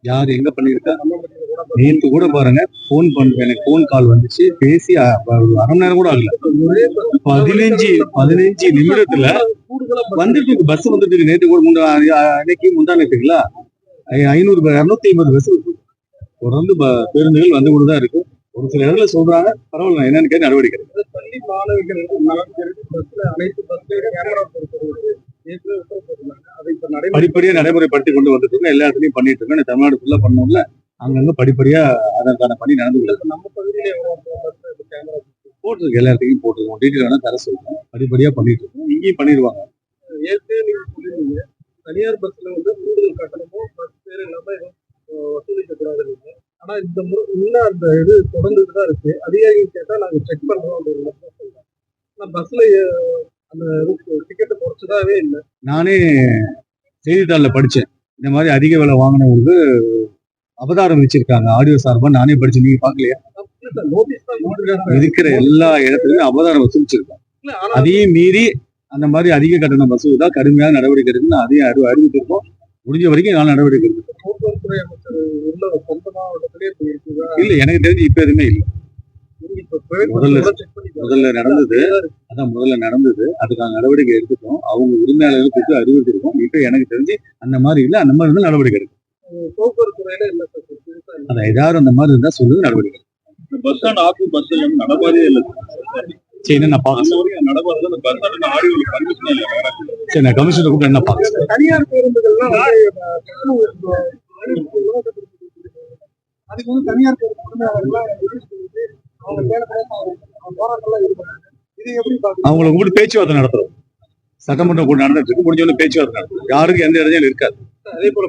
யாரு எங்க பண்ணிருக்கா? நேற்று கூட பாருங்க, போன் எனக்கு போன் கால் வந்துச்சு, பேசி அரை மணி நேரம் கூட ஆகல. 15 நிமிடத்துல வந்துட்டு பஸ் வந்துட்டு நேற்று கூட அன்னைக்கு முந்தா நேற்றுங்களா 250 பஸ் தொடர்ந்து பேருந்துகள் வந்து கொண்டுதான் இருக்கு. ஒரு சில இடத்துல சொல்றாங்க, பரவாயில்ல, என்னன்னு கேட்டு நடவடிக்கை பள்ளி மாணவிகள் படிப்படியா நடைமுறைப்படுத்தி கொண்டு வந்துட்டு எல்லா இடத்துலயும் பண்ணிட்டு இருக்கோம். தமிழ்நாடு ஃபுல்லா பண்ணோம்ல, அங்கங்க படிப்படியா அதற்கான பணி நடந்து நம்ம பகுதியில போட்டிருக்கு, எல்லா இடத்துலையும் போட்டிருக்கோம். டீட்டெயில் வேணா தர சொல்றோம். படிப்படியா பண்ணிட்டு இருக்கோம். இங்கேயும் பண்ணிடுவாங்க. ஏற்கனவே நீங்க சொல்லிருந்தீங்க, தனியார் பஸ்ல வந்து கூடுதல் கட்டணமும் பஸ் பேர் இல்லாம எதுவும் வசூலிக்க கூடாது. ஆனா இந்த இன்னும் அந்த இது தொடர்ந்துட்டுதான் இருக்கு. அதிகாரிகள் கேட்டா நாங்க செக் பண்றோம் அப்படின்னு சொல்றாங்க. ஆனா பஸ்ல அந்த டிக்கெட் குறைச்சதாவே இல்லை. நானே செய்தித்தாள்ல படிச்சேன், இந்த மாதிரி அதிக விலை வாங்கினவங்களுக்கு அபதாரம் வச்சிருக்காங்க. ஆடியோ சார்பா நானே படிச்சு, நீங்க பாக்கலையா? இருக்கிற எல்லா இடத்துலயும் அபதாரம் வசூலிச்சிருக்காங்க. அதையும் மீறி அந்த மாதிரி அதிக கட்டணம் வசூல் தான் கடுமையான நடவடிக்கை இருக்குன்னு அதையும் அறிவித்திருக்கோம். முடிஞ்ச வரைக்கும் நான் நடவடிக்கை எடுக்கும். போக்குவரத்துறை அமைச்சர் இல்ல, எனக்கு தெரிஞ்சு இப்ப எதுவுமே இல்லை. முதல்ல நடந்தது, அதுக்கான நடவடிக்கை எடுத்துட்டோம். அவங்க உரிமையாளர்களுக்கு அறிவித்திருக்கோம். இப்ப எனக்கு தெரிஞ்சு அந்த மாதிரி இல்லை. அந்த மாதிரி இருந்தா நடவடிக்கை எடுக்கும். போக்குவரத்துறையில இல்ல, அதான் ஏதாவது அந்த மாதிரி இருந்தா சொல்லுங்க, நடவடிக்கை. பஸ் ஸ்டாண்ட் ஆஃபீஸ் பஸ் நடப்பாதே இல்லை. சரி, நான் பாக்க சரி, நான் கமிஷனர் கூட என்ன பாக்க. தனியார் பேருந்துகள்லாம் அதுக்கு வந்து தனியார் அவங்களை கூட பேச்சுவார்த்தை நடத்துறோம். சட்டமன்றம் கூட நடந்துட்டு இருக்கு. முடிஞ்ச பேச்சுவார்த்தை நடத்துறோம். யாருக்கு எந்த இடத்தையும் இருக்காது. அதே போல